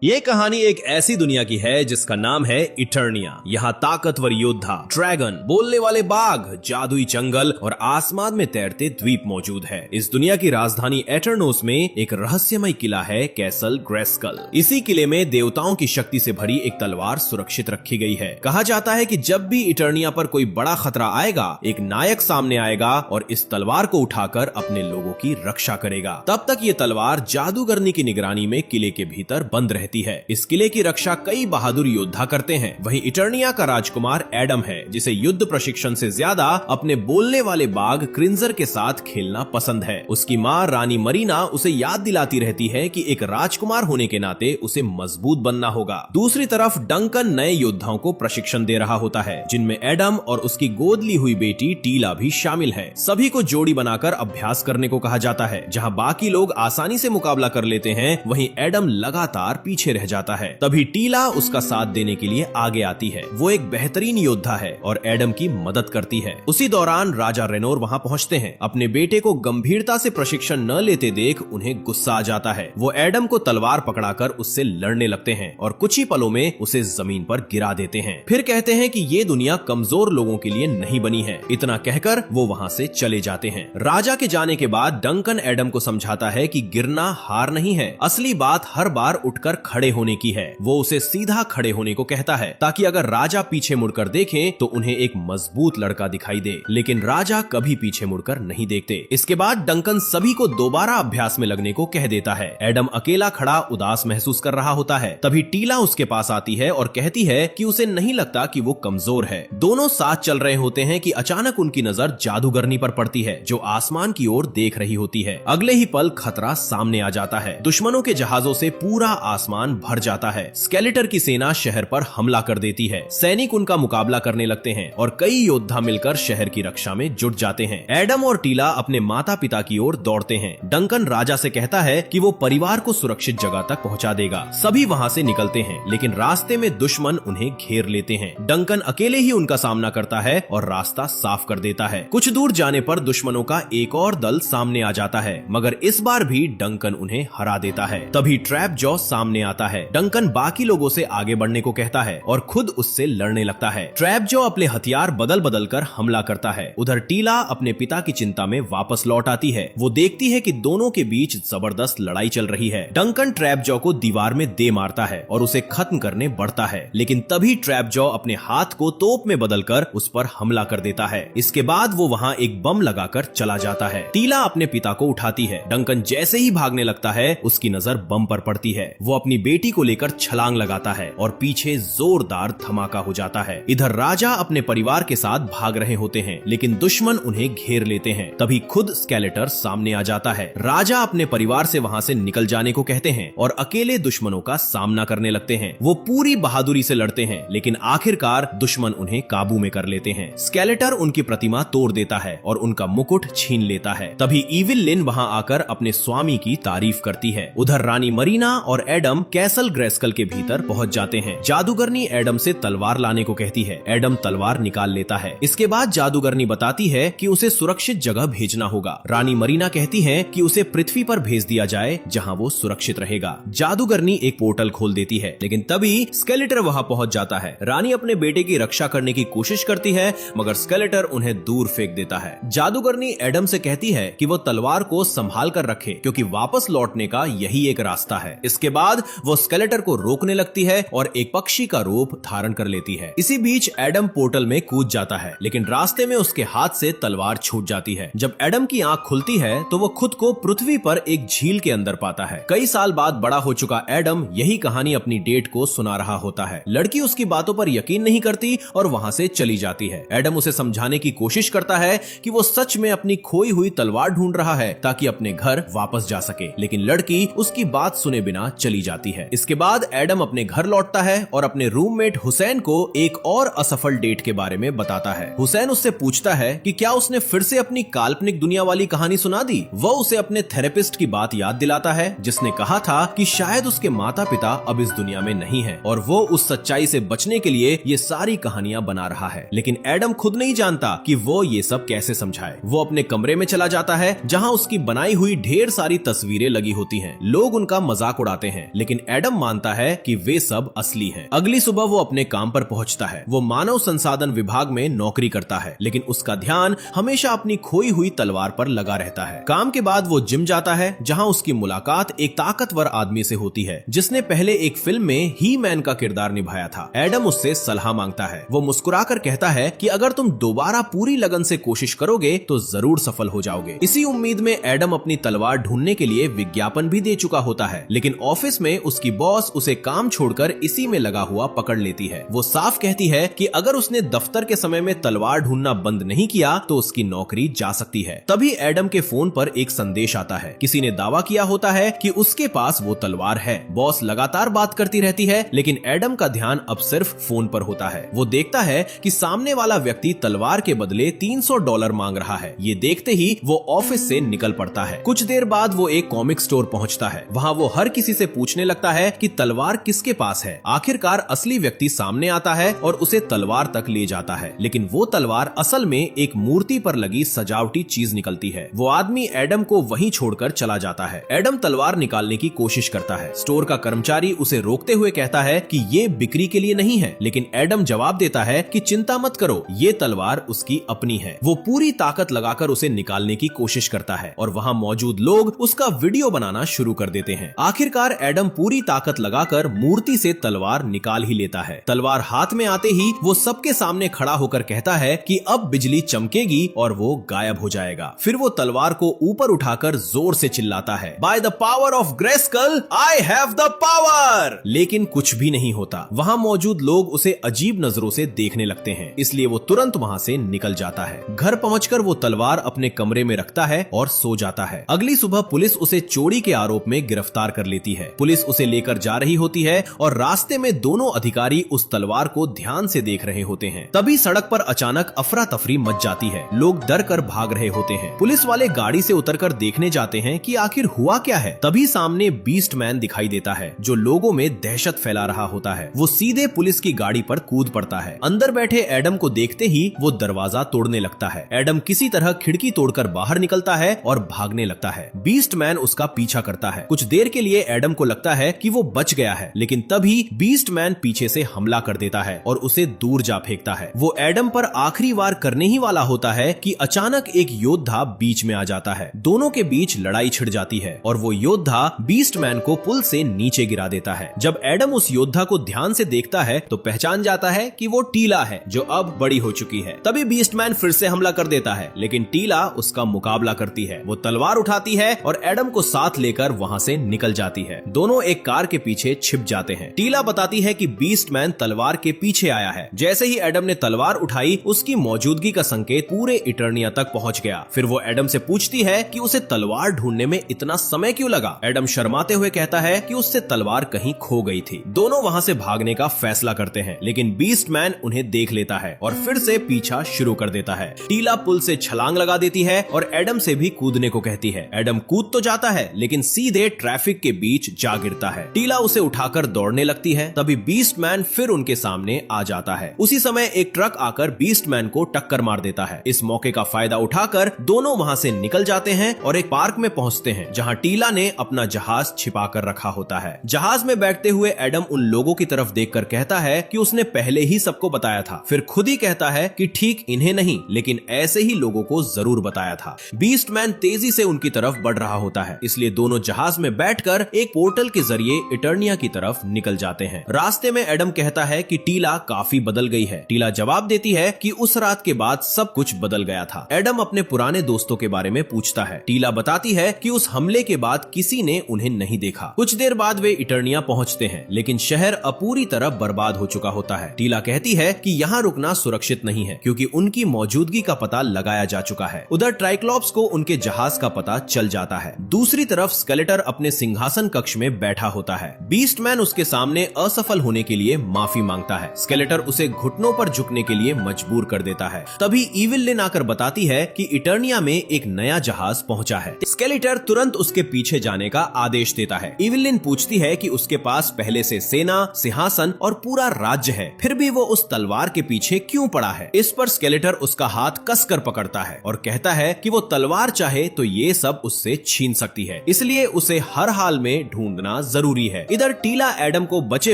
ये कहानी एक ऐसी दुनिया की है जिसका नाम है इटर्निया। यहाँ ताकतवर योद्धा, ड्रैगन, बोलने वाले बाघ, जादुई जंगल और आसमान में तैरते द्वीप मौजूद है। इस दुनिया की राजधानी एटर्नोस में एक रहस्यमय किला है, कैसल ग्रेस्कल। इसी किले में देवताओं की शक्ति से भरी एक तलवार सुरक्षित रखी गई है। कहा जाता है कि जब भी इटर्निया पर कोई बड़ा खतरा आएगा, एक नायक सामने आएगा और इस तलवार को उठाकर अपने लोगों की रक्षा करेगा। तब तक ये तलवार जादूगरनी की निगरानी में किले के भीतर बंद रहती है। इस किले की रक्षा कई बहादुर योद्धा करते हैं। वहीं इटर्निया का राजकुमार एडम है, जिसे युद्ध प्रशिक्षण से ज्यादा अपने बोलने वाले बाघ क्रिंजर के साथ खेलना पसंद है। उसकी माँ रानी मरीना उसे याद दिलाती रहती है कि एक राजकुमार होने के नाते उसे मजबूत बनना होगा। दूसरी तरफ डंकन नए योद्धाओं को प्रशिक्षण दे रहा होता है, जिनमें एडम और उसकी गोद ली हुई बेटी टीला भी शामिल है। सभी को जोड़ी बनाकर अभ्यास करने को कहा जाता है। जहाँ बाकी लोग आसानी से मुकाबला कर लेते हैं, वहीं एडम लगातार पीछे रह जाता है। तभी टीला उसका साथ देने के लिए आगे आती है। वो एक बेहतरीन योद्धा है और एडम की मदद करती है। उसी दौरान राजा रेनोर वहां पहुंचते हैं। अपने बेटे को गंभीरता से प्रशिक्षण न लेते देख उन्हें गुस्सा आ जाता है। वो एडम को तलवार पकड़ाकर उससे लड़ने लगते हैं और कुछ ही पलों में उसे जमीन पर गिरा देते हैं। फिर कहते हैं कि ये दुनिया कमजोर लोगों के लिए नहीं बनी है। इतना कहकर वो वहां से चले जाते हैं। राजा के जाने के बाद डंकन एडम को समझाता है कि गिरना हार नहीं है, असली बात हर बार उठकर खड़े होने की है। वो उसे सीधा खड़े होने को कहता है, ताकि अगर राजा पीछे मुड़कर देखें तो उन्हें एक मजबूत लड़का दिखाई दे। लेकिन राजा कभी पीछे मुड़कर नहीं देखते। इसके बाद डंकन सभी को दोबारा अभ्यास में लगने को कह देता है। एडम अकेला खड़ा उदास महसूस कर रहा होता है। तभी टीला उसके पास आती है और कहती है कि उसे नहीं लगता कि वो कमजोर है। दोनों साथ चल रहे होते हैं कि अचानक उनकी नजर जादूगरनी पर पड़ती है, जो आसमान की ओर देख रही होती है। अगले ही पल खतरा सामने आ जाता है। दुश्मनों के जहाजों से पूरा आसमान भर जाता है। स्केलेटर की सेना शहर पर हमला कर देती है। सैनिक उनका मुकाबला करने लगते हैं और कई योद्धा मिलकर शहर की रक्षा में जुट जाते हैं। एडम और टीला अपने माता पिता की ओर दौड़ते हैं। डंकन राजा से कहता है कि वो परिवार को सुरक्षित जगह तक पहुंचा देगा। सभी वहां से निकलते हैं, लेकिन रास्ते में दुश्मन उन्हें घेर लेते हैं। डंकन अकेले ही उनका सामना करता है और रास्ता साफ कर देता है। कुछ दूर जाने पर दुश्मनों का एक और दल सामने आ जाता है, मगर इस बार भी डंकन उन्हें हरा देता है। तभी ट्रैप जॉ सामने आता है। डंकन बाकी लोगों से आगे बढ़ने को कहता है और खुद उससे लड़ने लगता है। ट्रैप जॉ अपने हथियार बदल बदल कर हमला करता है। उधर टीला अपने पिता की चिंता में वापस लौट आती है। वो देखती है कि दोनों के बीच जबरदस्त लड़ाई चल रही है। डंकन ट्रैप जॉ को दीवार में दे मारता है और उसे खत्म करने बढ़ता है, लेकिन तभी ट्रैप जॉ अपने हाथ को तोप में बदलकर उस पर हमला कर देता है। इसके बाद वो वहां एक बम लगाकर चला जाता है। टीला अपने पिता को उठाती है। डंकन जैसे ही भागने लगता है, उसकी नजर बम पर पड़ती है। वो अपनी बेटी को लेकर छलांग लगाता है और पीछे जोरदार धमाका हो जाता है। इधर राजा अपने परिवार के साथ भाग रहे होते हैं, लेकिन दुश्मन उन्हें घेर लेते हैं। तभी खुद स्केलेटर सामने आ जाता है। राजा अपने परिवार से वहां से निकल जाने को कहते हैं और अकेले दुश्मनों का सामना करने लगते हैं। वो पूरी बहादुरी से लड़ते हैं, लेकिन आखिरकार दुश्मन उन्हें काबू में कर लेते हैं। स्केलेटर उनकी प्रतिमा तोड़ देता है और उनका मुकुट छीन लेता है। तभी इविल लिन वहां आकर अपने स्वामी की तारीफ करती है। उधर रानी मरीना और एडम कैसल ग्रेस्कल के भीतर पहुंच जाते हैं। जादूगरनी एडम से तलवार लाने को कहती है। एडम तलवार निकाल लेता है। इसके बाद जादूगरनी बताती है कि उसे सुरक्षित जगह भेजना होगा। रानी मरीना कहती है कि उसे पृथ्वी पर भेज दिया जाए, जहां वो सुरक्षित रहेगा। जादूगरनी एक पोर्टल खोल देती है, लेकिन तभी स्केलेटर वहां पहुंच जाता है। रानी अपने बेटे की रक्षा करने की कोशिश करती है, मगर स्केलेटर उन्हें दूर फेंक देता है। जादूगरनी एडम से कहती है कि वो तलवार को संभाल कर रखे, क्योंकि वापस लौटने का यही एक रास्ता है। इसके बाद वो स्केलेटर को रोकने लगती है और एक पक्षी का रूप धारण कर लेती है। इसी बीच एडम पोर्टल में कूद जाता है, लेकिन रास्ते में उसके हाथ से तलवार छूट जाती है। जब एडम की आंख खुलती है तो वो खुद को पृथ्वी पर एक झील के अंदर पाता है। कई साल बाद बड़ा हो चुका एडम यही कहानी अपनी डेट को सुना रहा होता है। लड़की उसकी बातों पर यकीन नहीं करती और वहां से चली जाती है। एडम उसे समझाने की कोशिश करता है कि वो सच में अपनी खोई हुई तलवार ढूंढ रहा है, ताकि अपने घर वापस जा सके, लेकिन लड़की उसकी बात सुने बिना चली जाती है। इसके बाद एडम अपने घर लौटता है और अपने रूममेट हुसैन को एक और असफल डेट के बारे में बताता है। हुसैन उससे पूछता है कि क्या उसने फिर से अपनी काल्पनिक दुनिया वाली कहानी सुना दी। वो उसे अपने थेरेपिस्ट की बात याद दिलाता है, जिसने कहा था कि शायद उसके माता पिता अब इस दुनिया में नहीं है और वो उस सच्चाई से बचने के लिए ये सारी कहानियां बना रहा है। लेकिन एडम खुद नहीं जानता कि वो ये सब कैसे समझाए। वो अपने कमरे में चला जाता है, जहां उसकी बनाई हुई ढेर सारी तस्वीरें लगी होती हैं। लोग उनका मजाक उड़ाते हैं, लेकिन लेकिन एडम मानता है कि वे सब असली हैं। अगली सुबह वो अपने काम पर पहुंचता है। वो मानव संसाधन विभाग में नौकरी करता है, लेकिन उसका ध्यान हमेशा अपनी खोई हुई तलवार पर लगा रहता है। काम के बाद वो जिम जाता है, जहां उसकी मुलाकात एक ताकतवर आदमी से होती है जिसने पहले एक फिल्म में ही मैन का किरदार निभाया था। एडम उससे सलाह मांगता है। वो मुस्कुराकर कहता है कि अगर तुम दोबारा पूरी लगन से कोशिश करोगे तो जरूर सफल हो जाओगे। इसी उम्मीद में एडम अपनी तलवार ढूंढने के लिए विज्ञापन भी दे चुका होता है, लेकिन ऑफिस में उसकी बॉस उसे काम छोड़कर इसी में लगा हुआ पकड़ लेती है। वो साफ कहती है कि अगर उसने दफ्तर के समय में तलवार ढूंढना बंद नहीं किया तो उसकी नौकरी जा सकती है। तभी एडम के फोन पर एक संदेश आता है। किसी ने दावा किया होता है कि उसके पास वो तलवार है। बॉस लगातार बात करती रहती है, लेकिन एडम का ध्यान अब सिर्फ फोन पर होता है। वो देखता है कि सामने वाला व्यक्ति तलवार के बदले $300 मांग रहा है। ये देखते ही वो ऑफिस से निकल पड़ता है। कुछ देर बाद वो एक कॉमिक स्टोर पहुंचता है। वहां वो हर किसी से पूछने लगता है कि तलवार किसके पास है। आखिरकार असली व्यक्ति सामने आता है और उसे तलवार तक ले जाता है, लेकिन वो तलवार असल में एक मूर्ति पर लगी सजावटी चीज निकलती है। वो आदमी एडम को वहीं छोड़कर चला जाता है। एडम तलवार निकालने की कोशिश करता है। स्टोर का कर्मचारी उसे रोकते हुए कहता है कि ये बिक्री के लिए नहीं है, लेकिन एडम जवाब देता है कि चिंता मत करो, ये तलवार उसकी अपनी है। वो पूरी ताकत लगाकर उसे निकालने की कोशिश करता है और वहां मौजूद लोग उसका वीडियो बनाना शुरू कर देते हैं। आखिरकार एडम पूरी ताकत लगाकर मूर्ति से तलवार निकाल ही लेता है। तलवार हाथ में आते ही वो सबके सामने खड़ा होकर कहता है कि अब बिजली चमकेगी और वो गायब हो जाएगा। फिर वो तलवार को ऊपर उठाकर जोर से चिल्लाता है, by the power of Grayskull I have the power. लेकिन कुछ भी नहीं होता। वहां मौजूद लोग उसे अजीब नजरों से देखने लगते हैं, इसलिए वो तुरंत वहां से निकल जाता है। घर पहुंचकर वो तलवार अपने कमरे में रखता है और सो जाता है। अगली सुबह पुलिस उसे चोरी के आरोप में गिरफ्तार कर लेती है। पुलिस उसे लेकर जा रही होती है और रास्ते में दोनों अधिकारी उस तलवार को ध्यान से देख रहे होते हैं। तभी सड़क पर अचानक अफरा तफरी मच जाती है। लोग डर कर भाग रहे होते हैं। पुलिस वाले गाड़ी से उतरकर देखने जाते हैं कि आखिर हुआ क्या है। तभी सामने बीस्ट मैन दिखाई देता है, जो लोगों में दहशत फैला रहा होता है। वो सीधे पुलिस की गाड़ी पर कूद पड़ता है। अंदर बैठे एडम को देखते ही वो दरवाजा तोड़ने लगता है। एडम किसी तरह खिड़की तोड़कर बाहर निकलता है और भागने लगता है। बीस्ट मैन उसका पीछा करता है। कुछ देर के लिए एडम को लगता है कि वो बच गया है, लेकिन तभी बीस्ट मैन पीछे से हमला कर देता है और उसे दूर जा फेंकता है। वो एडम पर आखिरी वार करने ही वाला होता है कि अचानक एक योद्धा बीच में आ जाता है। दोनों के बीच लड़ाई छिड़ जाती है और वो योद्धा बीस्ट मैन को पुल से नीचे गिरा देता है। जब एडम उस योद्धा को ध्यान से देखता है तो पहचान जाता है कि वो टीला है, जो अब बड़ी हो चुकी है। तभी बीस्ट मैन फिर से हमला कर देता है, लेकिन टीला उसका मुकाबला करती है। वो तलवार उठाती है और एडम को साथ लेकर वहां से निकल जाती है। दोनों एक कार के पीछे छिप जाते हैं। टीला बताती है कि बीस्ट मैन तलवार के पीछे आया है। जैसे ही एडम ने तलवार उठाई, उसकी मौजूदगी का संकेत पूरे इटर्निया तक पहुंच गया। फिर वो एडम से पूछती है कि उसे तलवार ढूंढने में इतना समय क्यों लगा। एडम शर्माते हुए कहता है कि उससे तलवार कहीं खो गई थी। दोनों वहां से भागने का फैसला करते हैं, लेकिन बीस्ट मैन उन्हें देख लेता है और फिर से पीछा शुरू कर देता है। टीला पुल से छलांग लगा देती है और एडम से भी कूदने को कहती है। एडम कूद तो जाता है, लेकिन सीधे ट्रैफिक के बीच जा गिरता है। टीला उसे उठाकर दौड़ने लगती है। तभी बीस्ट मैन फिर उनके सामने आ जाता है। उसी समय एक ट्रक आकर बीस्ट मैन को टक्कर मार देता है। इस मौके का फायदा उठाकर दोनों वहां से निकल जाते हैं और एक पार्क में पहुंचते हैं, जहां टीला ने अपना जहाज छिपा कर रखा होता है। जहाज में बैठते हुए एडम उन लोगों की तरफ देखकर कहता है कि उसने पहले ही सबको बताया था। फिर खुद ही कहता है कि ठीक इन्हें नहीं, लेकिन ऐसे ही लोगों को जरूर बताया था। बीस्ट मैन तेजी से उनकी तरफ बढ़ रहा होता है, इसलिए दोनों जहाज में बैठकर एक पोर्टल के जरिए इटर्निया की तरफ निकल जाते हैं। रास्ते में एडम कहता है कि टीला काफी बदल गई है। टीला जवाब देती है कि उस रात के बाद सब कुछ बदल गया था। एडम अपने पुराने दोस्तों के बारे में पूछता है। टीला बताती है कि उस हमले के बाद किसी ने उन्हें नहीं देखा। कुछ देर बाद वे इटर्निया पहुंचते हैं, लेकिन शहर अब पूरी तरह बर्बाद हो चुका होता है। टीला कहती है कि यहाँ रुकना सुरक्षित नहीं है, क्योंकि उनकी मौजूदगी का पता लगाया जा चुका है। उधर ट्राइक्लॉप्स को उनके जहाज का पता चल जाता है। दूसरी तरफ स्केलेटर अपने सिंहासन कक्ष में बैठा होता है। बीस्ट मैन उसके सामने असफल होने के लिए माफी मांगता है। स्केलेटर उसे घुटनों पर झुकने के लिए मजबूर कर देता है। तभी इविलिन आकर बताती है कि इटर्निया में एक नया जहाज पहुंचा है। स्केलेटर तुरंत उसके पीछे जाने का आदेश देता है। इविलिन पूछती है कि उसके पास पहले से सेना, सिंहासन और पूरा राज्य है, फिर भी वो उस तलवार के पीछे क्यों पड़ा है। इस पर स्केलेटर उसका हाथ कसकर पकड़ता है और कहता है कि वो तलवार चाहे तो ये सब उससे छीन सकती है, इसलिए उसे हर हाल में ढूंढना करना जरूरी है। इधर टीला एडम को बचे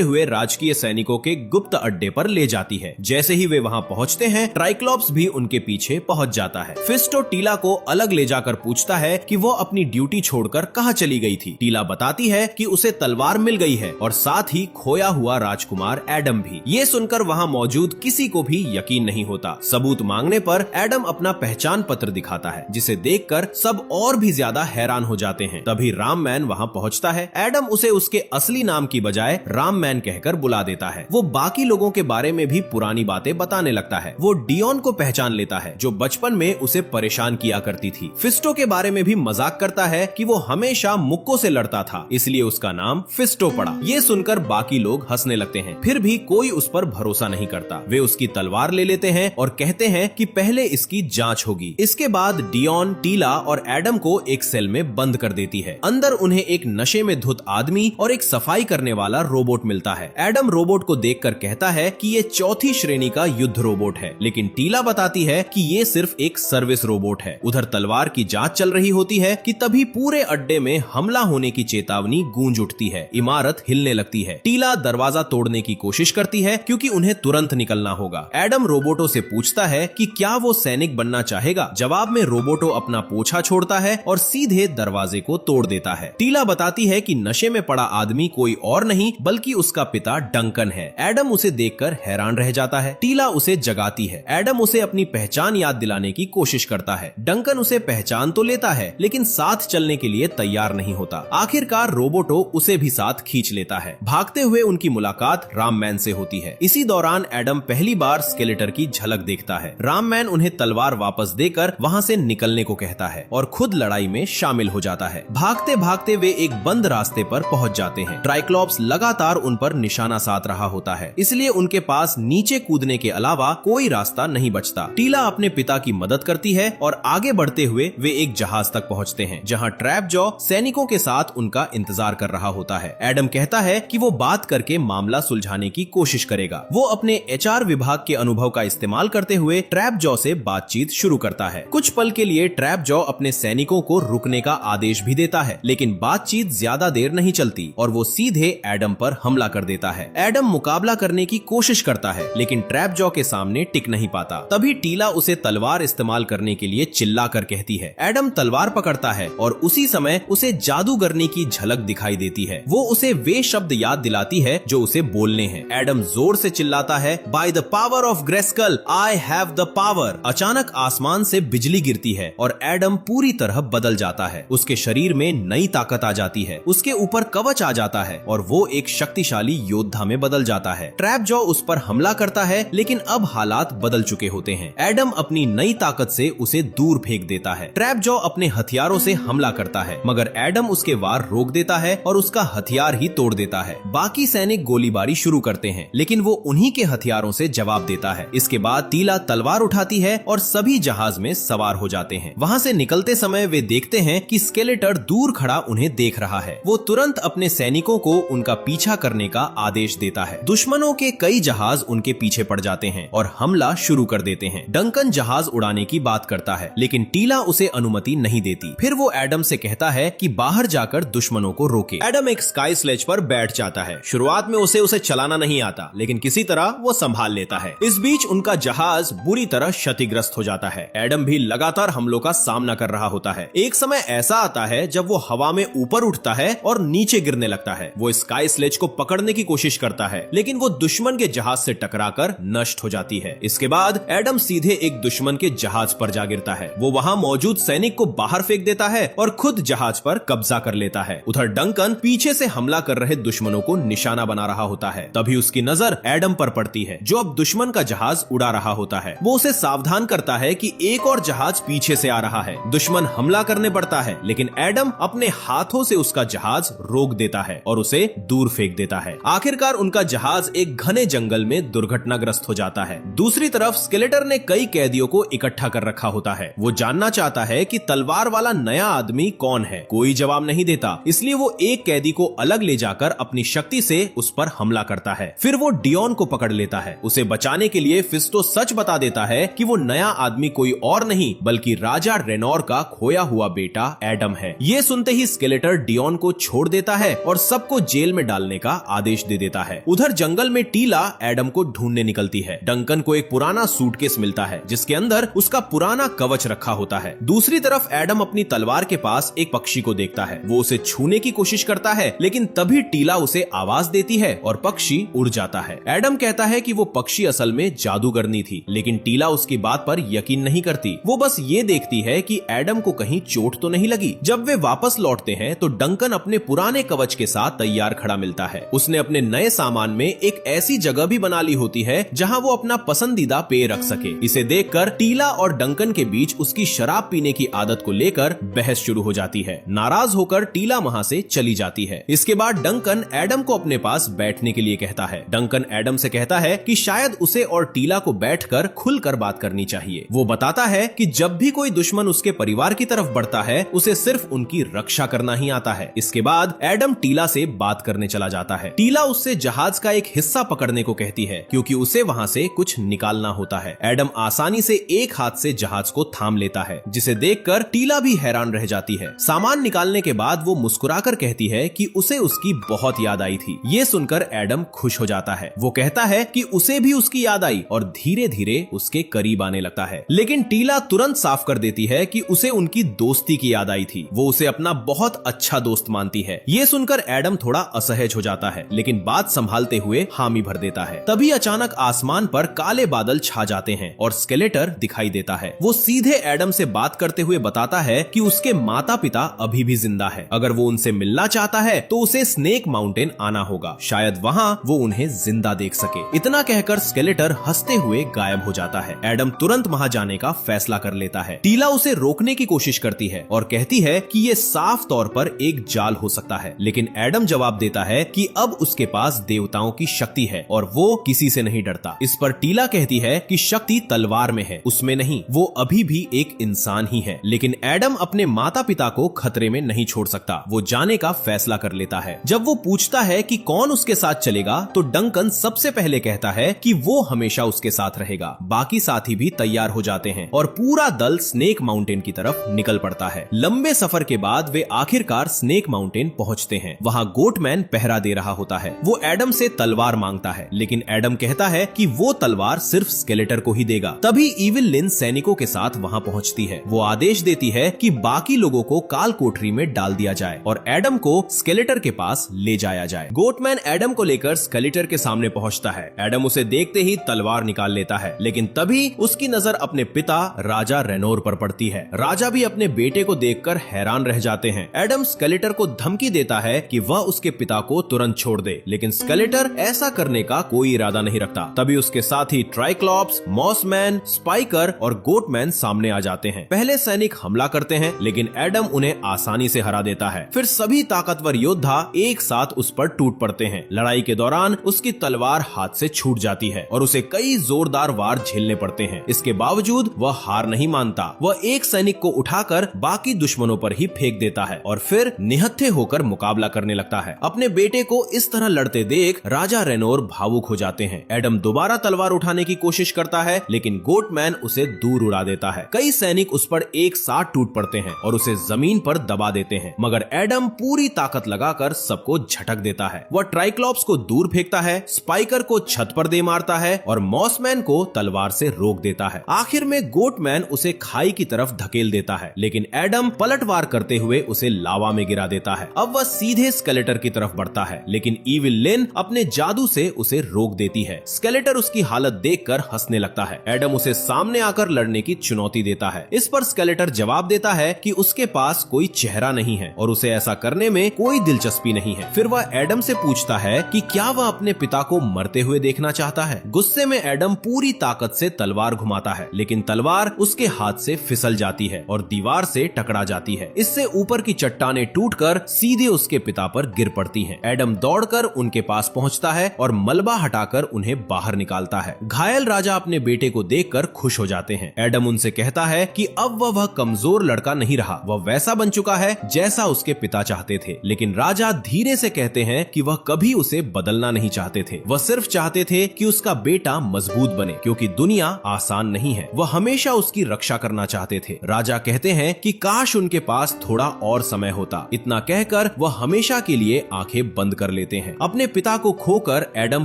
हुए राजकीय सैनिकों के गुप्त अड्डे पर ले जाती है। जैसे ही वे वहां पहुंचते हैं, ट्राइक्लॉप्स भी उनके पीछे पहुंच जाता है। फिस्टो टीला को अलग ले जाकर पूछता है कि वो अपनी ड्यूटी छोड़कर कहां चली गई थी। टीला बताती है कि उसे तलवार मिल गई है और साथ ही खोया हुआ राजकुमार एडम भी। ये सुनकर वहां मौजूद किसी को भी यकीन नहीं होता। सबूत मांगने पर एडम अपना पहचान पत्र दिखाता है, जिसे देखकर सब और भी ज्यादा हैरान हो जाते हैं। तभी राम मैन वहां पहुंचता है। एडम उसे उसके असली नाम की बजाय राम मैन कहकर बुला देता है। वो बाकी लोगों के बारे में भी पुरानी बातें बताने लगता है। वो डियोन को पहचान लेता है, जो बचपन में उसे परेशान किया करती थी। फिस्टो के बारे में भी मजाक करता है कि वो हमेशा मुक्को से लड़ता था, इसलिए उसका नाम फिस्टो पड़ा। ये सुनकर बाकी लोग हंसने लगते हैं, फिर भी कोई उस पर भरोसा नहीं करता। वे उसकी तलवार ले लेते हैं और कहते हैं कि पहले इसकी जांच होगी। इसके बाद डियोन, टीला और एडम को एक सेल में बंद कर देती है। अंदर उन्हें एक नशे में धुत आदमी और एक सफाई करने वाला रोबोट मिलता है। एडम रोबोट को देखकर कहता है कि ये चौथी श्रेणी का युद्ध रोबोट है, लेकिन टीला बताती है कि ये सिर्फ एक सर्विस रोबोट है। उधर तलवार की जांच चल रही होती है कि तभी पूरे अड्डे में हमला होने की चेतावनी गूंज उठती है। इमारत हिलने लगती है। टीला दरवाजा तोड़ने की कोशिश करती है क्योंकि उन्हें तुरंत निकलना होगा। एडम रोबोटो से पूछता है कि क्या वो सैनिक बनना चाहेगा। जवाब में रोबोटो अपना पोछा छोड़ता है और सीधे दरवाजे को तोड़ देता है। टीला बताती है कि नशे में पड़ा आदमी कोई और नहीं बल्कि उसका पिता डंकन है। एडम उसे देखकर हैरान रह जाता है। टीला उसे जगाती है। एडम उसे अपनी पहचान याद दिलाने की कोशिश करता है। डंकन उसे पहचान तो लेता है, लेकिन साथ चलने के लिए तैयार नहीं होता। आखिरकार रोबोटो उसे भी साथ खींच लेता है। भागते हुए उनकी मुलाकात राम मैन से होती है। इसी दौरान एडम पहली बार स्केलेटर की झलक देखता है। राम मैन उन्हें तलवार वापस देकर वहां से निकलने को कहता है और खुद लड़ाई में शामिल हो जाता है। भागते भागते वे एक बंद रास्ते पर पहुंच जाते हैं। ट्राइक्लॉप्स लगातार उन पर निशाना साध रहा होता है, इसलिए उनके पास नीचे कूदने के अलावा कोई रास्ता नहीं बचता। टीला अपने पिता की मदद करती है और आगे बढ़ते हुए वे एक जहाज तक पहुंचते हैं, जहां ट्रैप जॉ सैनिकों के साथ उनका इंतजार कर रहा होता है। एडम कहता है कि वो बात करके मामला सुलझाने की कोशिश करेगा। वो अपने HR विभाग के अनुभव का इस्तेमाल करते हुए ट्रैप जॉ से बातचीत शुरू करता है। कुछ पल के लिए ट्रैप जॉ अपने सैनिकों को रुकने का आदेश भी देता है, लेकिन बातचीत ज्यादा देर नहीं चलती और वो सीधे एडम पर हमला कर देता है। एडम मुकाबला करने की कोशिश करता है, लेकिन ट्रैप जॉ के सामने टिक नहीं पाता। तभी टीला उसे तलवार इस्तेमाल करने के लिए चिल्लाकर कहती है। एडम तलवार पकड़ता है और उसी समय उसे जादूगरनी की झलक दिखाई देती है। वो उसे वे शब्द याद दिलाती है जो उसे बोलने हैं। एडम जोर से चिल्लाता है, by the power of Grayskull I have the power. अचानक आसमान से बिजली गिरती है और एडम पूरी तरह बदल जाता है। उसके शरीर में नई ताकत आ जाती है, उसके ऊपर कवच आ जाता है और वो एक शक्तिशाली योद्धा में बदल जाता है। ट्रैप जॉ उस पर हमला करता है, लेकिन अब हालात बदल चुके होते हैं। एडम अपनी नई ताकत से उसे दूर फेंक देता है। ट्रैप जॉ अपने हथियारों से हमला करता है, मगर एडम उसके वार रोक देता है और उसका हथियार ही तोड़ देता है। बाकी सैनिक गोलीबारी शुरू करते हैं, लेकिन वो उन्हीं के हथियारों से जवाब देता है। इसके बाद टीला तलवार उठाती है और सभी जहाज में सवार हो जाते हैं। वहां से निकलते समय वे देखते हैं कि स्केलेटर दूर खड़ा उन्हें देख रहा है। वो तुरंत अपने सैनिकों को उनका पीछा करने का आदेश देता है। दुश्मनों के कई जहाज उनके पीछे पड़ जाते हैं और हमला शुरू कर देते हैं। डंकन जहाज उड़ाने की बात करता है, लेकिन टीला उसे अनुमति नहीं देती। फिर वो एडम से कहता है कि बाहर जाकर दुश्मनों को रोके। एडम एक स्काई स्लेज पर बैठ जाता है। शुरुआत में उसे चलाना नहीं आता, लेकिन किसी तरह वो संभाल लेता है। इस बीच उनका जहाज बुरी तरह क्षतिग्रस्त हो जाता है। एडम भी लगातार हमलों का सामना कर रहा होता है। एक समय ऐसा आता है जब वो हवा में ऊपर उठता है और नीचे गिरने लगता है। वो स्काई स्लेज को पकड़ने की कोशिश करता है, लेकिन वो दुश्मन के जहाज से टकराकर नष्ट हो जाती है। इसके बाद एडम सीधे एक दुश्मन के जहाज पर जा गिरता है। वो वहां मौजूद सैनिक को बाहर फेंक देता है और खुद जहाज पर कब्जा कर लेता है। उधर डंकन पीछे से हमला कर रहे दुश्मनों को निशाना बना रहा होता है। तभी उसकी नजर एडम पर पड़ती है, जो अब दुश्मन का जहाज उड़ा रहा होता है। वो उसे सावधान करता है कि एक और जहाज पीछे से आ रहा है। दुश्मन हमला करने पड़ता है, लेकिन एडम अपने हाथों से उसका जहाज रोक देता है और उसे दूर फेंक देता है। आखिरकार उनका जहाज एक घने जंगल में दुर्घटनाग्रस्त हो जाता है। दूसरी तरफ स्केलेटर ने कई कैदियों को इकट्ठा कर रखा होता है। वो जानना चाहता है कि तलवार वाला नया आदमी कौन है। कोई जवाब नहीं देता, इसलिए वो एक कैदी को अलग ले जाकर अपनी शक्ति से उस पर हमला करता है। फिर वो डियोन को पकड़ लेता है। उसे बचाने के लिए फिस्टो सच बता देता है कि वो नया आदमी कोई और नहीं बल्कि राजा रेनोर का खोया हुआ बेटा एडम है। ये सुनते ही स्केलेटर डियोन को छोड़ देता है और सबको जेल में डालने का आदेश दे देता है। उधर जंगल में टीला एडम को ढूंढने निकलती है। डंकन को एक पुराना सूटकेस मिलता है जिसके अंदर उसका पुराना कवच रखा होता है। दूसरी तरफ एडम अपनी तलवार के पास एक पक्षी को देखता है। वो उसे छूने की कोशिश करता है, लेकिन तभी टीला उसे आवाज देती है और पक्षी उड़ जाता है। एडम कहता है कि वो पक्षी असल में जादूगरनी थी, लेकिन टीला उसकी बात पर यकीन नहीं करती। वो बस ये देखती है कि एडम को कहीं चोट तो नहीं लगी। जब वे वापस लौटते हैं तो डंकन अपने पुराने कवच के साथ तैयार खड़ा मिलता है। उसने अपने नए सामान में एक ऐसी जगह भी बना ली होती है जहां वो अपना पसंदीदा पेय रख सके। इसे देखकर टीला और डंकन के बीच उसकी शराब पीने की आदत को लेकर बहस शुरू हो जाती है। नाराज होकर टीला वहां से चली जाती है। इसके बाद डंकन एडम को अपने पास बैठने के लिए कहता है। डंकन एडम से कहता है कि शायद उसे और टीला को बैठकर खुलकर बात करनी चाहिए। वो बताता है कि जब भी कोई दुश्मन उसके परिवार की तरफ बढ़ता है उसे सिर्फ उनकी रक्षा करना ही आता है। इसके बाद एडम टीला से बात करने चला जाता है। टीला उससे जहाज का एक हिस्सा पकड़ने को कहती है क्योंकि उसे वहां से कुछ निकालना होता है। एडम आसानी से एक हाथ से जहाज को थाम लेता है, जिसे देखकर टीला भी हैरान रह जाती है। सामान निकालने के बाद वो मुस्कुराकर कहती है कि उसे उसकी बहुत याद आई थी। ये सुनकर एडम खुश हो जाता है। वो कहता है कि उसे भी उसकी याद आई और धीरे धीरे उसके करीब आने लगता है। लेकिन टीला तुरंत साफ कर देती है कि उसे उनकी दोस्ती की याद आई थी। वो उसे अपना बहुत अच्छा दोस्त मानती है। ये सुनकर एडम थोड़ा असहज हो जाता है, लेकिन बात संभालते हुए हामी भर देता है। तभी अचानक आसमान पर काले बादल छा जाते हैं और स्केलेटर दिखाई देता है। वो सीधे एडम से बात करते हुए बताता है कि उसके माता पिता अभी भी जिंदा है। अगर वो उनसे मिलना चाहता है तो उसे स्नेक माउंटेन आना होगा। शायद वहाँ वो उन्हें जिंदा देख सके। इतना कहकर स्केलेटर हंसते हुए गायब हो जाता है। एडम तुरंत वहां जाने का फैसला कर लेता है। टीला उसे रोकने की कोशिश करती है और कहती है कि ये साफ तौर पर एक जाल हो सकता है, लेकिन एडम जवाब देता है कि अब उसके पास देवताओं की शक्ति है और वो किसी से नहीं डरता। इस पर टीला कहती है कि शक्ति तलवार में है, उसमें नहीं। वो अभी भी एक इंसान ही है। लेकिन एडम अपने माता पिता को खतरे में नहीं छोड़ सकता। वो जाने का फैसला कर लेता है। जब वो पूछता है कि कौन उसके साथ चलेगा तो डंकन सबसे पहले कहता है कि वो हमेशा उसके साथ रहेगा। बाकी साथी भी तैयार हो जाते हैं और पूरा दल स्नेक माउंटेन की तरफ निकल पड़ता है। लंबे सफर के बाद वे आखिरकार स्नेक माउंटेन पहुंचते हैं। वहां गोटमैन पहरा दे रहा होता है। वो एडम से तलवार मांगता है, लेकिन एडम कहता है कि वो तलवार सिर्फ स्केलेटर को ही देगा। तभी इविल लिन सैनिकों के साथ वहां पहुंचती है। वो आदेश देती है कि बाकी लोगों को काल कोठरी में डाल दिया जाए और एडम को स्केलेटर के पास ले जाया जाए। गोटमैन एडम को लेकर स्केलेटर के सामने पहुंचता है। एडम उसे देखते ही तलवार निकाल लेता है, लेकिन तभी उसकी नजर अपने पिता राजा रेनोर पर पड़ती है। राजा भी अपने बेटे को देखकर हैरान रह जाते हैं। एडम स्केलेटर को धमकी देता है कि वह उसके पिता को तुरंत छोड़ दे, लेकिन स्केलेटर ऐसा करने का कोई इरादा नहीं रखता। तभी उसके साथी ट्राइक्लॉप्स, मॉसमैन, स्पाइकर और गोटमैन सामने आ जाते हैं। पहले सैनिक हमला करते हैं, लेकिन एडम उन्हें आसानी से हरा देता है। फिर सभी ताकतवर योद्धा एक साथ उस पर टूट पड़ते हैं। लड़ाई के दौरान उसकी तलवार हाथ से छूट जाती है और उसे कई जोरदार वार झेलने पड़ते हैं। इसके बावजूद वह हार नहीं मानता। वह एक सैनिक को उठाकर बाकी दुश्मनों पर ही फेंक देता है और फिर निहत्थे होकर मुकाबला करने लगता है। अपने बेटे को इस तरह लड़ते देख राजा रेनोर भावुक हो जाते हैं। एडम दोबारा तलवार उठाने की कोशिश करता है, लेकिन गोटमैन उसे दूर उड़ा देता है। कई सैनिक उस पर एक साथ टूट पड़ते हैं और उसे जमीन पर दबा देते हैं, मगर एडम पूरी ताकत लगाकर सबको झटक देता है। वह ट्राइक्लॉप्स को दूर फेंकता है, स्पाइकर को छत पर दे मारता है और मॉसमैन को तलवार से रोक देता है। आखिर में गोटमैन उसे खाई की तरफ धकेल देता है, लेकिन एडम पलटवार करते हुए उसे लावा में गिरा देता है। अब वह सीधे स्केलेटर की तरफ बढ़ता है, लेकिन इविल लिन अपने जादू से उसे रोक देती है। स्केलेटर उसकी हालत देखकर हंसने लगता है। एडम उसे सामने आकर लड़ने की चुनौती देता है। इस पर स्केलेटर जवाब देता है कि उसके पास कोई चेहरा नहीं है और उसे ऐसा करने में कोई दिलचस्पी नहीं है। फिर वह एडम से पूछता है कि क्या वह अपने पिता को मरते हुए देखना चाहता है। गुस्से में एडम पूरी ताकत से तलवार घुमाता है, लेकिन तलवार उसके हाथ से फिसल जाती है और दीवार से टकरा जाती है। इससे ऊपर की चट्टानें टूटकर सीधे उसके पिता पर गिर पड़ती हैं। एडम दौड़कर उनके पास पहुंचता है और मलबा हटाकर उन्हें बाहर निकालता है। घायल राजा अपने बेटे को देखकर खुश हो जाते हैं। एडम उनसे कहता है कि अब वह कमजोर लड़का नहीं रहा, वह वैसा बन चुका है जैसा उसके पिता चाहते थे। लेकिन राजा धीरे से कहते हैं कि वह कभी उसे बदलना नहीं चाहते थे। वह सिर्फ चाहते थे कि उसका बेटा मजबूत बने, क्योंकि दुनिया आसान नहीं है। वह हमेशा उसकी रक्षा करना चाहते थे। राजा कहते हैं कि काश उनके पास थोड़ा और समय होता। इतना कहकर देकर वह हमेशा के लिए आंखें बंद कर लेते हैं। अपने पिता को खोकर एडम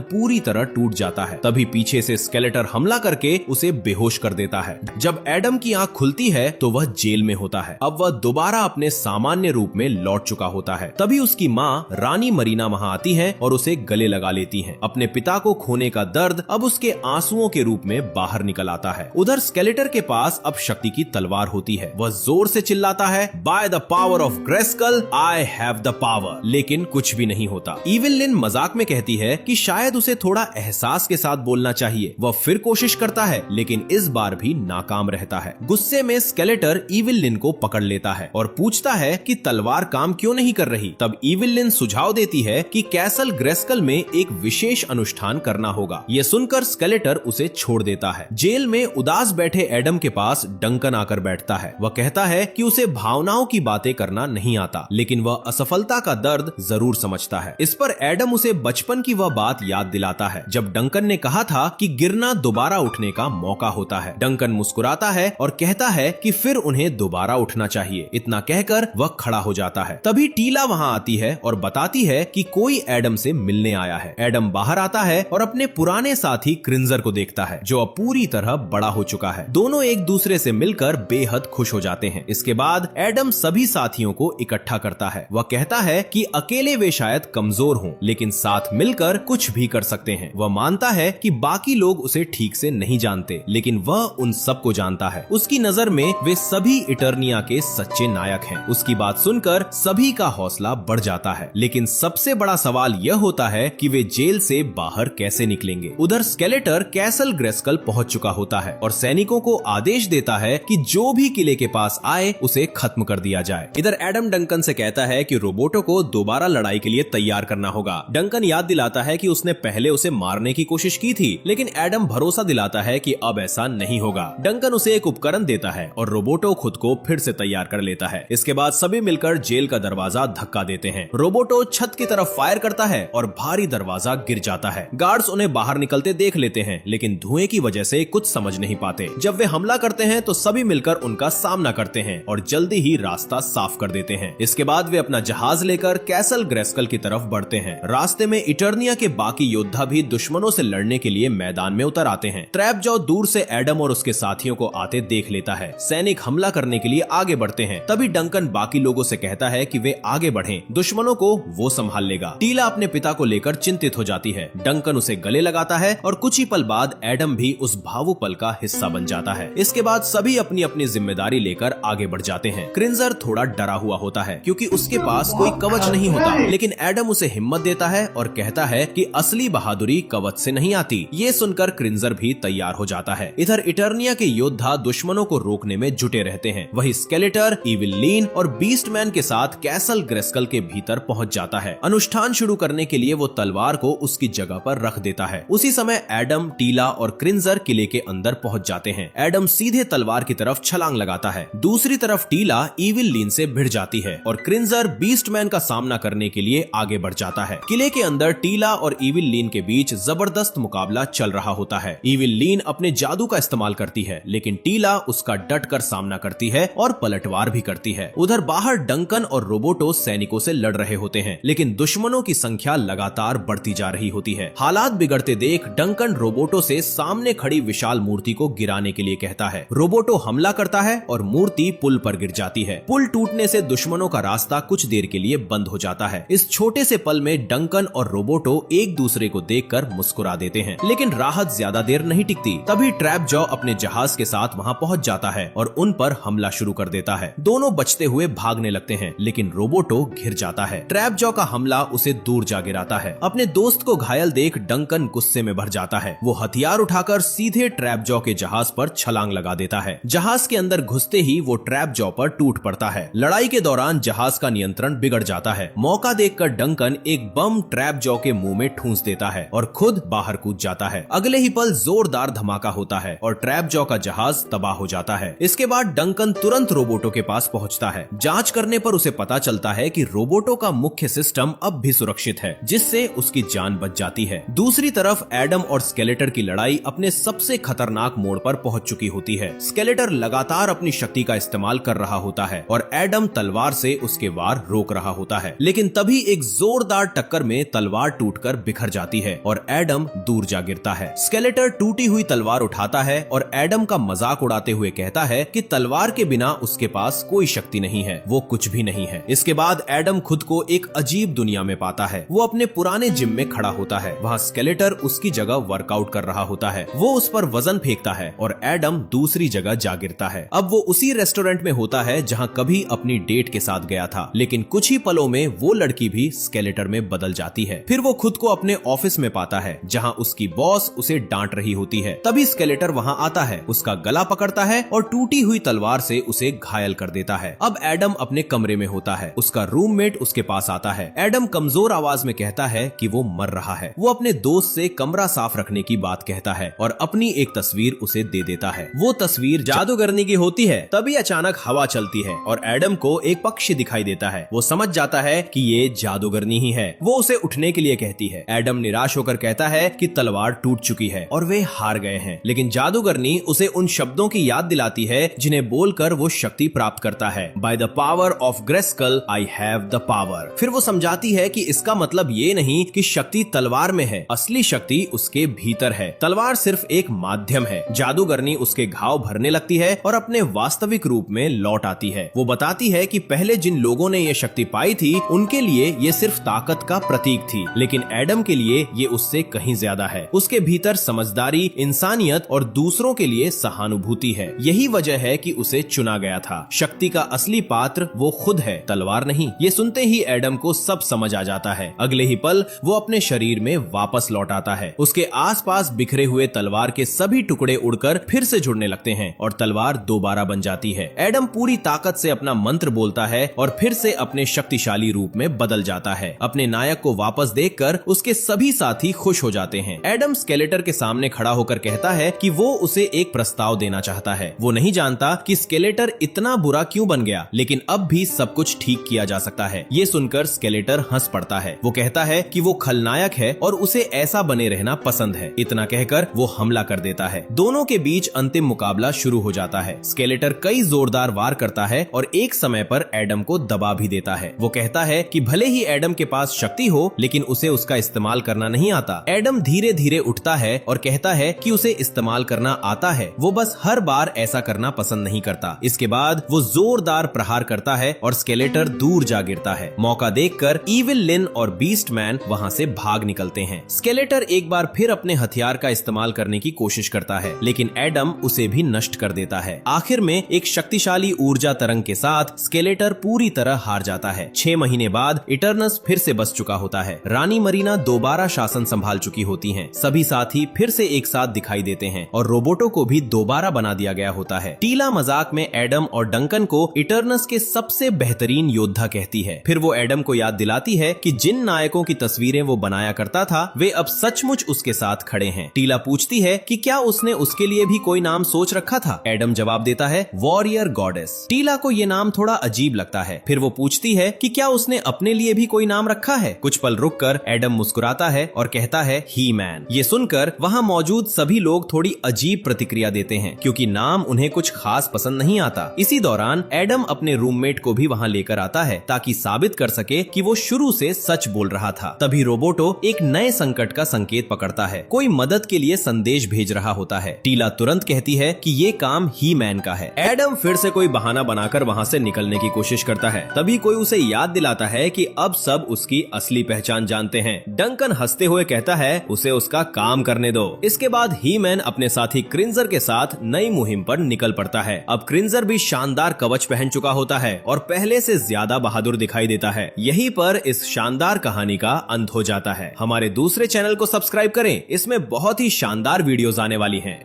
पूरी तरह टूट जाता है। तभी पीछे से स्केलेटर हमला करके उसे बेहोश कर देता है। जब एडम की आंख खुलती है तो वह जेल में होता है। अब वह दोबारा अपने सामान्य रूप में लौट चुका होता है। तभी उसकी माँ रानी मरीना वहाँ आती है और उसे गले लगा लेती है। अपने पिता को खोने का दर्द अब उसके आंसुओं के रूप में बाहर निकल आता है। उधर स्केलेटर के पास अब शक्ति की तलवार होती है। वह जोर से चिल्लाता है, by the power of Grayskull I have the power, लेकिन कुछ भी नहीं होता। इविल लिन मजाक में कहती है कि शायद उसे थोड़ा एहसास के साथ बोलना चाहिए। वह फिर कोशिश करता है लेकिन इस बार भी नाकाम रहता है। गुस्से में स्केलेटर इविल लिन को पकड़ लेता है और पूछता है कि तलवार काम क्यों नहीं कर रही। तब इविल लिन सुझाव देती है कि कैसल ग्रेस्कल में एक विशेष अनुष्ठान करना होगा। ये सुनकर स्केलेटर उसे छोड़ देता है। जेल में उदास बैठे एडम के पास डंकन आकर बैठता है। वह कहता है कि उसे भावनाओं की बातें करना नहीं आता, लेकिन वह असफलता का दर्द जरूर समझता है। इस पर एडम उसे बचपन की वह बात याद दिलाता है जब डंकन ने कहा था कि गिरना दोबारा उठने का मौका होता है। डंकन मुस्कुराता है और कहता है कि फिर उन्हें दोबारा उठना चाहिए। इतना कहकर वह खड़ा हो जाता है। तभी टीला वहाँ आती है और बताती है कि कोई एडम से मिलने आया है। एडम बाहर आता है और अपने पुराने साथी क्रिंजर को देखता है जो अब पूरी तरह बड़ा हो चुका है। दोनों एक दूसरे से मिलकर बेहद खुश हो जाते हैं। इसके बाद एडम सभी साथियों को इकट्ठा करता है। वह कहता है कि अकेले वे शायद कमजोर हों, लेकिन साथ मिलकर कुछ भी कर सकते हैं। वह मानता है कि बाकी लोग उसे ठीक से नहीं जानते, लेकिन वह उन सबको जानता है। उसकी नजर में वे सभी इटर्निया के सच्चे नायक हैं। उसकी बात सुनकर सभी का हौसला बढ़ जाता है, लेकिन सबसे बड़ा सवाल यह होता है कि वे जेल से बाहर कैसे निकलेंगे। उधर स्केलेटर कैसल ग्रेस्कल पहुंच चुका होता है और सैनिकों को आदेश देता है कि जो भी किले के पास आए उसे खत्म कर दिया जाए। इधर एडम डंकन से कहता है कि रोबोटो को दोबारा लड़ाई के लिए तैयार करना होगा। डंकन याद दिलाता है कि उसने पहले उसे मारने की कोशिश की थी, लेकिन एडम भरोसा दिलाता है कि अब ऐसा नहीं होगा। डंकन उसे एक उपकरण देता है और रोबोटो खुद को फिर से तैयार कर लेता है। इसके बाद सभी मिलकर जेल का दरवाजा धक्का देते हैं। रोबोटो छत की तरफ फायर करता है और भारी दरवाजा गिर जाता है। गार्ड्स उन्हें बाहर निकलते देख लेते हैं, लेकिन धुएं की वजह से कुछ समझ नहीं पाते। जब वे हमला करते हैं तो सभी मिलकर उनका सामना करते हैं और जल्दी ही रास्ता साफ कर देते हैं। इसके बाद वे अपना जहाज लेकर कैसल ग्रेस्कल की तरफ बढ़ते हैं। रास्ते में इटर्निया के बाकी योद्धा भी दुश्मनों से लड़ने के लिए मैदान में उतर आते हैं। ट्रैपजॉ दूर से एडम और उसके साथियों को आते देख लेता है। सैनिक हमला करने के लिए आगे बढ़ते हैं। तभी डंकन बाकी लोगों से कहता है कि वे आगे बढ़ें, दुश्मनों को वो संभाल लेगा। टीला अपने पिता को लेकर चिंतित हो जाती है। डंकन उसे गले लगाता है और कुछ ही पल बाद एडम भी उस भावुक पल का हिस्सा बन जाता है। इसके बाद सभी अपनी अपनी जिम्मेदारी लेकर आगे बढ़ जाते हैं। क्रिंजर थोड़ा डरा हुआ होता है क्योंकि उसके पास कोई कवच नहीं होता, लेकिन एडम उसे हिम्मत देता है और कहता है कि असली बहादुरी कवच से नहीं आती। ये सुनकर क्रिंजर भी तैयार हो जाता है। इधर इटर्निया के योद्धा दुश्मनों को रोकने में जुटे रहते हैं। वही स्केलेटर, इविल लीन और बीस्टमैन के साथ कैसल ग्रेस्कल के भीतर पहुंच जाता है। अनुष्ठान शुरू करने के लिए वो तलवार को उसकी जगह पर रख देता है। उसी समय एडम, टीला और क्रिंजर किले के अंदर पहुंच जाते हैं। एडम सीधे तलवार की तरफ छलांग लगाता है। दूसरी तरफ टीला इविल लीन से भिड़ जाती है और क्रिंजर बीस्टमैन का सामना करने के लिए आगे बढ़ जाता है। किले के अंदर टीला और इविल लीन के बीच जबरदस्त मुकाबला चल रहा होता है। इविल लीन अपने जादू का इस्तेमाल करती है, लेकिन टीला उसका डट कर सामना करती है और पलटवार भी करती है। उधर बाहर डंकन और रोबोटो सैनिकों से लड़ रहे होते हैं, लेकिन दुश्मनों की संख्या लगातार बढ़ती जा रही होती है। हालात बिगड़ते देख डंकन रोबोटो से सामने खड़ी विशाल मूर्ति को गिराने के लिए कहता है। रोबोटो हमला करता है और मूर्ति पुल पर गिर जाती है। पुल टूटने से दुश्मनों का रास्ता कुछ देर के लिए बंद हो जाता है। इस छोटे से पल में डंकन और रोबोटो एक दूसरे को देखकर मुस्कुरा देते हैं, लेकिन राहत ज्यादा देर नहीं टिकती। तभी ट्रैपजॉ अपने जहाज के साथ वहां पहुंच जाता है और उन पर हमला शुरू कर देता है। दोनों बचते हुए भागने लगते हैं, लेकिन रोबोटो घिर जाता है। ट्रैपजॉ का हमला उसे दूर जा गिराता है। अपने दोस्त को घायल देख डंकन गुस्से में भर जाता है। वो हथियार उठाकर सीधे ट्रैपजॉ के जहाज पर छलांग लगा देता है। जहाज के अंदर घुसते ही वो ट्रैपजॉ पर टूट पड़ता है। लड़ाई के दौरान जहाज का नियंत्रण बिगड़ जाता है। मौका देखकर डंकन एक बम ट्रैपजॉ के मुंह में ठूंस देता है और खुद बाहर कूद जाता है। अगले ही पल जोरदार धमाका होता है और ट्रैपजॉ का जहाज तबाह हो जाता है। इसके बाद डंकन तुरंत रोबोटो के पास पहुंचता है। जांच करने पर उसे पता चलता है कि रोबोटो का मुख्य सिस्टम अब भी सुरक्षित है, जिससे उसकी जान बच जाती है। दूसरी तरफ एडम और स्केलेटर की लड़ाई अपने सबसे खतरनाक मोड़ पर पहुंच चुकी होती है। स्केलेटर लगातार अपनी शक्ति का इस्तेमाल कर रहा होता है और एडम तलवार से उसके वार तलवार रोक रहा होता है, लेकिन तभी एक जोरदार टक्कर में तलवार टूटकर बिखर जाती है और एडम दूर जा गिरता है। स्केलेटर टूटी हुई तलवार उठाता है और एडम का मजाक उड़ाते हुए कहता है कि तलवार के बिना उसके पास कोई शक्ति नहीं है, वो कुछ भी नहीं है। इसके बाद एडम खुद को एक अजीब दुनिया में पाता है। वो अपने पुराने जिम में खड़ा होता है। वहाँ स्केलेटर उसकी जगह वर्कआउट कर रहा होता है। वो उस पर वजन फेंकता है और एडम दूसरी जगह जा गिरता है। अब वो उसी रेस्टोरेंट में होता है जहाँ कभी अपनी डेट के साथ गया था, लेकिन कुछ ही पलों में वो लड़की भी स्केलेटर में बदल जाती है। फिर वो खुद को अपने ऑफिस में पाता है जहाँ उसकी बॉस उसे डांट रही होती है। तभी स्केलेटर वहाँ आता है, उसका गला पकड़ता है और टूटी हुई तलवार से उसे घायल कर देता है। अब एडम अपने कमरे में होता है। उसका रूममेट उसके पास आता है। एडम कमजोर आवाज में कहता है कि वो मर रहा है। वो अपने दोस्त से कमरा साफ रखने की बात कहता है और अपनी एक तस्वीर उसे दे देता है। वो तस्वीर जादूगरनी की होती है। तभी अचानक हवा चलती है और एडम को एक पक्षी दिखाई देता है। वो समझ जाता है कि ये जादूगरनी ही है। वो उसे उठने के लिए कहती है। एडम निराश होकर कहता है कि तलवार टूट चुकी है और वे हार गए हैं, लेकिन जादूगरनी उसे उन शब्दों की याद दिलाती है जिन्हें बोलकर वो शक्ति प्राप्त करता है। By the power of Grayskull I have the power. फिर वो समझाती है कि इसका मतलब ये नहीं कि शक्ति तलवार में है, असली शक्ति उसके भीतर है। तलवार सिर्फ एक माध्यम है। जादूगरनी उसके घाव भरने लगती है और अपने वास्तविक रूप में लौट आती है। वो बताती है कि पहले जिन लोगों ने ये शक्ति पाई थी उनके लिए ये सिर्फ ताकत का प्रतीक थी, लेकिन एडम के लिए ये उससे कहीं ज्यादा है। उसके भीतर समझदारी, इंसानियत और दूसरों के लिए सहानुभूति है। यही वजह है कि उसे चुना गया था। शक्ति का असली पात्र वो खुद है, तलवार नहीं। ये सुनते ही एडम को सब समझ आ जाता है। अगले ही पल वो अपने शरीर में वापस लौट आता है। उसके आसपास बिखरे हुए तलवार के सभी टुकड़े उड़कर फिर से जुड़ने लगते हैं और तलवार दोबारा बन जाती है। एडम पूरी ताकत से अपना मंत्र बोलता है और फिर से अपने शक्तिशाली रूप में बदल जाता है। अपने नायक को वापस देखकर उसके सभी साथी खुश हो जाते हैं। एडम स्केलेटर के सामने खड़ा होकर कहता है कि वो उसे एक प्रस्ताव देना चाहता है। वो नहीं जानता कि स्केलेटर इतना बुरा क्यों बन गया, लेकिन अब भी सब कुछ ठीक किया जा सकता है। ये सुनकर स्केलेटर हंस पड़ता है। वो कहता है कि वो खलनायक है और उसे ऐसा बने रहना पसंद है। इतना कहकर वो हमला कर देता है। दोनों के बीच अंतिम मुकाबला शुरू हो जाता है। स्केलेटर कई जोरदार वार करता है और एक समय पर एडम को दबा भी देता है। वो कहता है कि भले ही एडम के पास शक्ति हो, लेकिन उसे उसका इस्तेमाल करना नहीं आता। एडम धीरे धीरे उठता है और कहता है कि उसे इस्तेमाल करना आता है, वो बस हर बार ऐसा करना पसंद नहीं करता। इसके बाद वो जोरदार प्रहार करता है और स्केलेटर दूर जा गिरता है। मौका देखकर इविल लिन और बीस्ट मैन वहाँ से भाग निकलते हैं। स्केलेटर एक बार फिर अपने हथियार का इस्तेमाल करने की कोशिश करता है, लेकिन एडम उसे भी नष्ट कर देता है। आखिर में एक शक्तिशाली ऊर्जा तरंग के साथ स्केलेटर पूरी तरह हार जाता है। 6 महीने बाद इटर्नस फिर से बस चुका होता है। रानी मरीना दोबारा शासन संभाल चुकी होती हैं। सभी साथी फिर से एक साथ दिखाई देते हैं और रोबोटों को भी दोबारा बना दिया गया होता है। टीला मजाक में एडम और डंकन को इटर्नस के सबसे बेहतरीन योद्धा कहती है। फिर वो एडम को याद दिलाती है कि जिन नायकों की तस्वीरें वो बनाया करता था वे अब सचमुच उसके साथ खड़े हैं। टीला पूछती है कि क्या उसने उसके लिए भी कोई नाम सोच रखा था। एडम जवाब देता है वॉरियर गॉडेस। टीला को ये नाम थोड़ा अजीब लगता है। फिर वो पूछती है कि क्या उसने अपने लिए भी कोई नाम रखा है। कुछ पल रुककर एडम मुस्कुराता है और कहता है ही मैन। ये सुनकर वहाँ मौजूद सभी लोग थोड़ी अजीब प्रतिक्रिया देते हैं, क्योंकि नाम उन्हें कुछ खास पसंद नहीं आता। इसी दौरान एडम अपने रूममेट को भी वहाँ लेकर आता है ताकि साबित कर सके कि वो शुरू से सच बोल रहा था। तभी रोबोटो एक नए संकट का संकेत पकड़ता है। कोई मदद के लिए संदेश भेज रहा होता है। टीला तुरंत कहती है कि ये काम ही मैन का है। एडम फिर से कोई बहाना बनाकर वहाँ से निकलने की कोशिश करता है। तभी कोई उसे याद दिलाता है कि अब सब उसकी असली पहचान जानते हैं। डंकन हंसते हुए कहता है उसे उसका काम करने दो। इसके बाद ही मैन अपने साथी क्रिंजर के साथ नई मुहिम पर निकल पड़ता है। अब क्रिंजर भी शानदार कवच पहन चुका होता है और पहले से ज्यादा बहादुर दिखाई देता है। यहीं पर इस शानदार कहानी का अंत हो जाता है। हमारे दूसरे चैनल को सब्सक्राइब करें, इसमें बहुत ही शानदार वीडियोस आने वाली हैं।